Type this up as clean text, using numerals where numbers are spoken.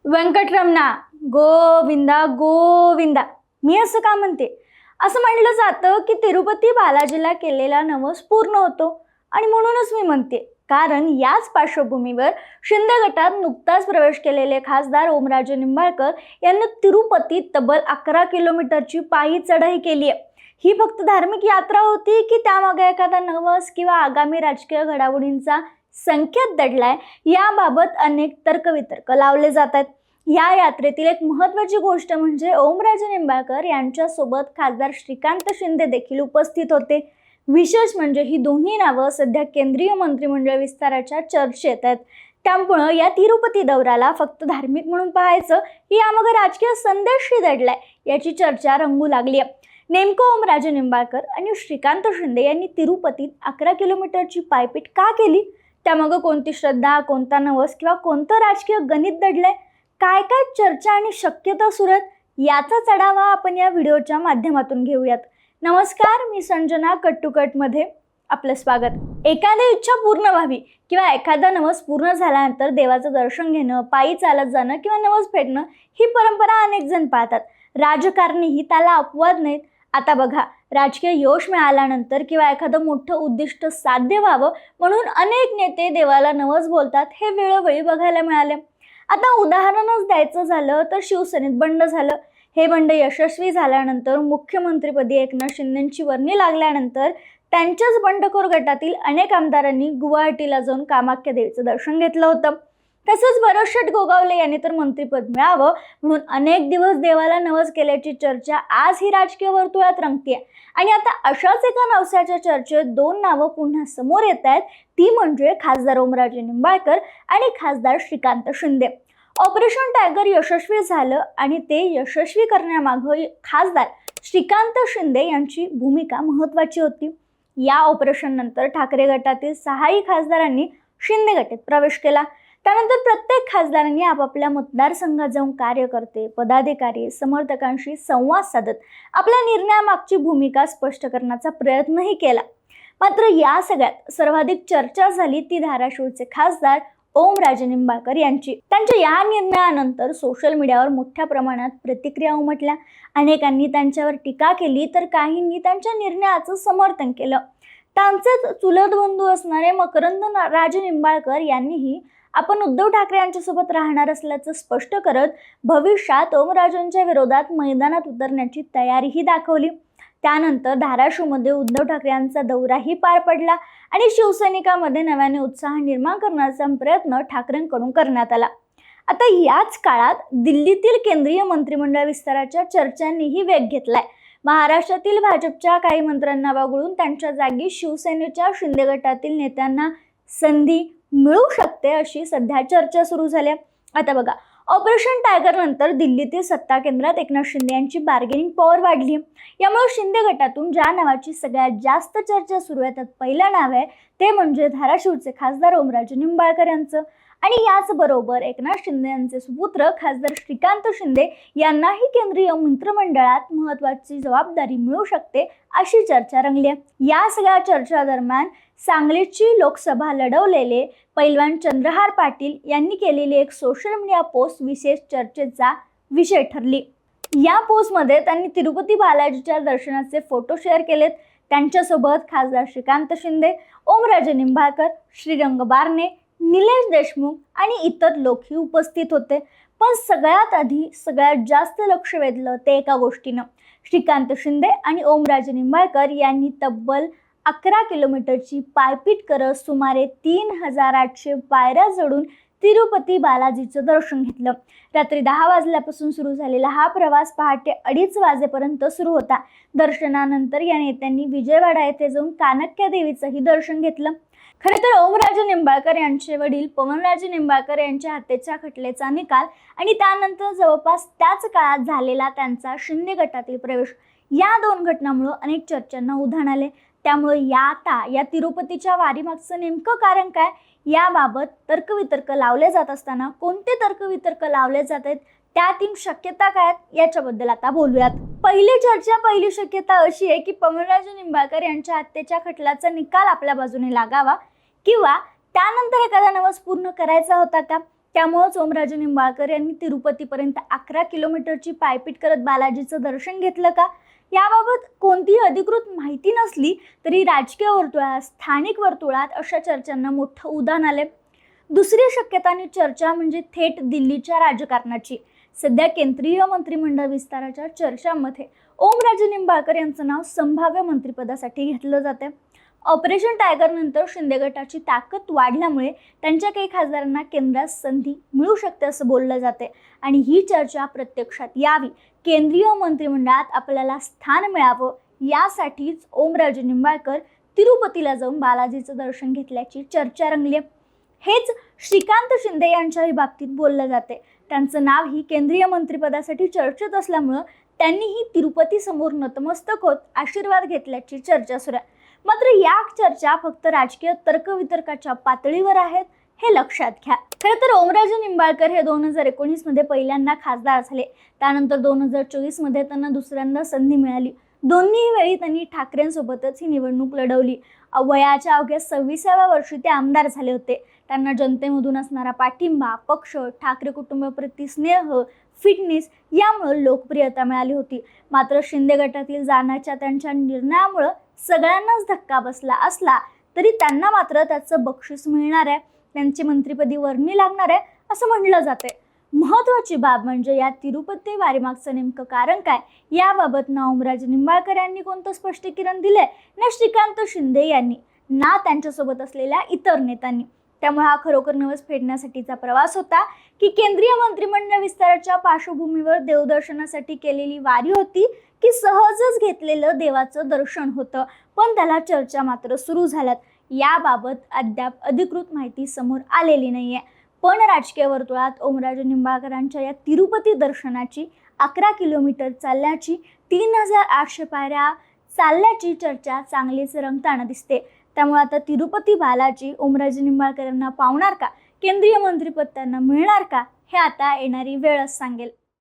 व्यंकटरमणा गोविंदा गोविंदा. मी असं का म्हणते? असं म्हणलं जातं की तिरुपती बालाजीला केलेला नवस पूर्ण होतो आणि म्हणूनच मी म्हणते, कारण याच पार्श्वभूमीवर शिंदे गटात नुकताच प्रवेश केलेले खासदार ओमराजे निंबाळकर यांनी तिरुपतीत तब्बल 11 किलोमीटरची पायी चढाई केली आहे. ही फक्त धार्मिक यात्रा होती की त्यामागे एखादा नवस किंवा आगामी राजकीय घडामोडींचा संकेत दडलाय, याबाबत अनेक तर्कवितर्क लावले जात आहेत. या यात्रेतील एक महत्त्वाची गोष्ट म्हणजे ओमराजे निंबाळकर यांच्यासोबत खासदार श्रीकांत शिंदे देखील उपस्थित होते. विशेष म्हणजे ही दोन्ही नावं सध्या केंद्रीय मंत्रिमंडळ विस्ताराच्या चर्चेत आहेत. त्यामुळं या तिरुपती दौऱ्याला फक्त धार्मिक म्हणून पाहायचं की यामागे राजकीय संदेशही दडलाय, याची चर्चा रंगू लागली आहे. नेमकं ओमराजे निंबाळकर आणि श्रीकांत शिंदे यांनी तिरुपतीत 11 किलोमीटरची पायपीट का केली? त्यामागे कोणती श्रद्धा, कोणता नवस किंवा कोणतं राजकीय गणित दडलंय? काय काय चर्चा आणि शक्यता सुरू आहेत, याचाच आढावा आपण या व्हिडिओच्या माध्यमातून घेऊयात. नमस्कार, मी संजना. कट टू कट मध्ये आपलं स्वागत. एखादी इच्छा पूर्ण व्हावी किंवा एखादा नवस पूर्ण झाल्यानंतर देवाचं दर्शन घेणं, पायी चालत जाणं किंवा नवस फेडणं ही परंपरा अनेक जण पाळतात. राजकारणीही त्याला अपवाद नाहीत. आता बघा, राजकीय यश मिळाल्यानंतर किंवा एखादं मोठं उद्दिष्ट साध्य व्हावं म्हणून अनेक नेते देवाला नवस बोलतात. हे वेळोवेळी बघायला मिळाले. आता उदाहरणच द्यायचं झालं तर शिवसेनेत बंड झालं. हे बंड यशस्वी झाल्यानंतर मुख्यमंत्रीपदी एकनाथ शिंदेंची वर्णी लागल्यानंतर त्यांच्याच बंडखोर गटातील अनेक आमदारांनी गुवाहाटीला जाऊन कामाख्या देवीचं दर्शन घेतलं होतं. तसंच भरत शेठ गोगावले यांनी तर मंत्रिपद मिळावं म्हणून अनेक दिवस देवाला नवस केल्याची चर्चा आज ही राजकीय वर्तुळात रंगतीये. आणि आता अशाच एका नवसाच्या चर्चेत दोन नावं पुन्हा समोर येत आहेत. ती म्हणजे खासदार ओमराजे निंबाळकर आणि खासदार श्रीकांत शिंदे. ऑपरेशन टायगर यशस्वी झालं आणि ते यशस्वी करण्यामागं खासदार श्रीकांत शिंदे यांची भूमिका महत्त्वाची होती. या ऑपरेशन नंतर ठाकरे गटातील 6ही खासदारांनी शिंदे गटात प्रवेश केला. त्यानंतर प्रत्येक खासदारांनी आपापल्या मतदारसंघात जाऊन कार्यकर्ते, पदाधिकारी, समर्थकांशी संवाद साधत आपल्या निर्णयामागची भूमिका स्पष्ट करण्याचा प्रयत्नही केला. मात्र या सगळ्यात सर्वाधिक चर्चा झाली ती धाराशिवचे खासदार ओमराजे निंबाळकर यांची. त्यांच्या या निर्णयानंतर सोशल मीडियावर मोठ्या प्रमाणात प्रतिक्रिया उमटल्या. अनेकांनी त्यांच्यावर टीका केली तर काहींनी त्यांच्या निर्णयाचं समर्थन केलं. त्यांचेच चुलत बंधू असणारे मकरंद राजे निंबाळकर यांनीही आपण उद्धव ठाकरे यांच्यासोबत राहणार असल्याचं स्पष्ट करत भविष्यात ओमराजेंच्या विरोधात मैदानात उतरण्याची तयारीही दाखवली. त्यानंतर धाराशिवमध्ये उद्धव ठाकरे यांचा दौराही पार पडला आणि शिवसैनिकांमध्ये नव्याने उत्साह निर्माण करण्याचा प्रयत्न ठाकरेंकडून करण्यात आला. आता याच काळात दिल्लीतील केंद्रीय मंत्रिमंडळ विस्ताराच्या चर्चांनीही वेग घेतलाय. महाराष्ट्रातील भाजपच्या काही मंत्र्यांना वगळून त्यांच्या जागी शिवसेनेच्या शिंदे गटातील नेत्यांना संधी मिळू शकते अशी सध्या चर्चा सुरू झाली. आता बघा, ऑपरेशन टायगर नंतर दिल्लीतील सत्ता केंद्रात एकनाथ शिंदे यांची बार्गेनिंग पॉवर वाढली. यामुळे शिंदे गटातून ज्या नावाची सगळ्यात जास्त चर्चा सुरू आहे त्यात पहिलं नाव आहे ते म्हणजे धाराशिवचे खासदार ओमराजे निंबाळकर यांचं. आणि याचबरोबर एकनाथ शिंदे यांचे सुपुत्र खासदार श्रीकांत शिंदे यांनाही केंद्रीय मंत्रिमंडळात महत्त्वाची जबाबदारी मिळू शकते अशी चर्चा रंगली. या सगळ्या चर्चा दरम्यान सांगलीची लोकसभा लढवलेले पैलवान चंद्रहार पाटील यांनी केलेली एक सोशल मीडिया पोस्ट विशेष चर्चेचा विषय ठरली. या पोस्टमध्ये त्यांनी तिरुपती बालाजीच्या दर्शनाचे फोटो शेअर केलेत. त्यांच्यासोबत खासदार श्रीकांत शिंदे, ओमराजे निंबाळकर, श्रीरंग बारणे, निलेश देशमुख आणि इतर लोकही उपस्थित होते. पण सगळ्यात आधी सगळ्यात जास्त लक्ष वेधलं ते एका गोष्टीनं. श्रीकांत शिंदे आणि ओमराजे निंबाळकर यांनी तब्बल 11 किलोमीटरची पायपीट करत सुमारे 3800 पायऱ्या चढून तिरुपती बालाजीचं दर्शन घेतलं. रात्री 10 वाजल्यापासून सुरू झालेला हा प्रवास पहाटे 2:30 वाजेपर्यंत सुरू होता. दर्शनानंतर या नेत्यांनी विजयवाडा येथे जाऊन कामाख्या देवीचंही दर्शन घेतलं. खरे तर ओमराजे निंबाळकर यांचे वडील पवनराजे निंबाळकर यांच्या हत्येच्या खटल्याचा निकाल आणि त्यानंतर जवळपास त्याच काळात झालेला त्यांचा शिंदे गटातील प्रवेश, या दोन घटनांमुळे अनेक चर्चांना उधाण आले. त्यामुळे या तिरुपतीच्या वारीमागचं नेमकं कारण काय, याबाबत तर्कवितर्क लावले जात असताना कोणते तर्कवितर्क लावले जात आहेत, त्या 3 शक्यता काय आहेत याच्याबद्दल आता बोलूयात. पहिली शक्यता अशी आहे की पवनराजे निंबाळकर यांच्या हत्येच्या खटल्याचा निकाल आपल्या बाजूने लागावा किंवा त्यानंतर एखादा नवस पूर्ण करायचा होता का, त्यामुळेच ओमराजे निंबाळकर यांनी तिरुपतीपर्यंत 11 किलोमीटरची पायपीट करत बालाजीचं दर्शन घेतलं का? याबाबत कोणतीही अधिकृत माहिती नसली तरी राजकीय वर्तुळात, स्थानिक वर्तुळात अशा चर्चांना मोठं उधाण आले. दुसरी शक्यता आणि चर्चा म्हणजे थेट दिल्लीच्या राजकारणाची. सध्या केंद्रीय मंत्रिमंडळ विस्ताराच्या चर्चांमध्ये ओमराजे निंबाळकर यांचं नाव संभाव्य मंत्रिपदासाठी घेतलं जाते. ऑपरेशन टायगर नंतर शिंदे गटाची ताकद वाढल्यामुळे त्यांच्या काही खासदारांना केंद्रात संधी मिळू शकते असं बोललं जाते आणि ही चर्चा प्रत्यक्षात यावी, केंद्रीय मंत्रिमंडळात आपल्याला स्थान मिळावं यासाठीच ओमराजे निंबाळकर तिरुपतीला जाऊन बालाजीचं दर्शन घेतल्याची चर्चा रंगली. हेच श्रीकांत शिंदे यांच्याही बाबतीत बोललं जाते. त्यांचं नावही केंद्रीय मंत्रिपदासाठी चर्चेत असल्यामुळं त्यांनीही तिरुपती समोर नतमस्तक होत आशीर्वाद घेतल्याची चर्चा सुरू आहे. मात्र या चर्चा फक्त राजकीय तर्कवितर्काच्या पातळीवर आहेत हे लक्षात घ्या. खरं तर ओमराजे निंबाळकर हे 2019 मध्ये पहिल्यांदा खासदार झाले. त्यानंतर 2024 मध्ये त्यांना दुसऱ्यांदा संधी मिळाली. दोन्ही वेळी त्यांनी ठाकरेंसोबतच ही निवडणूक लढवली. वयाच्या अवघ्या 26व्या वर्षी ते आमदार झाले होते. त्यांना जनतेमधून असणारा पाठिंबा, पक्ष, ठाकरे कुटुंबाप्रती स्नेह, फिटनेस यामुळे लोकप्रियता मिळाली होती. मात्र शिंदे गटातील जाण्याच्या त्यांच्या निर्णयामुळे सगळ्यांनाच धक्का बसला असला तरी त्यांना मात्र त्याचं बक्षीस मिळणार आहे, त्यांची मंत्रिपदी वर्णी लागणार आहे असं म्हटलं जाते. महत्त्वाची बाब म्हणजे या तिरुपती वारीमागचं नेमकं कारण काय याबाबत ना ओमराजे निंबाळकर यांनी कोणतं स्पष्टीकरण दिलंय, ना श्रीकांत शिंदे यांनी, ना त्यांच्यासोबत असलेल्या इतर नेत्यांनी. त्यामुळे हा खरोखर नवस फेडण्यासाठीचा प्रवास होता की केंद्रीय मंत्रिमंडळ विस्ताराच्या पार्श्वभूमीवर देवदर्शनासाठी केलेली वारी होती की सहजच घेतलेलं देवाचं दर्शन होतं. पण त्याला चर्चा मात्र सुरू झाल्यात. याबाबत अद्याप अधिकृत माहिती समोर आलेली नाहीये. पण राजकीय वर्तुळात ओमराजे निंबाळकरांच्या या तिरुपती दर्शनाची 11 किलोमीटर चालण्याची, 3800 पायऱ्या चालल्याची चर्चा चांगलीच रंगताना दिसते. त्यामुळे आता तिरुपती बालाजी ओमराजे निंबाळकर यांना पावणार का, केंद्रीय मंत्रिपद त्यांना मिळणार का, हे आता येणारी वेळच सांगेल.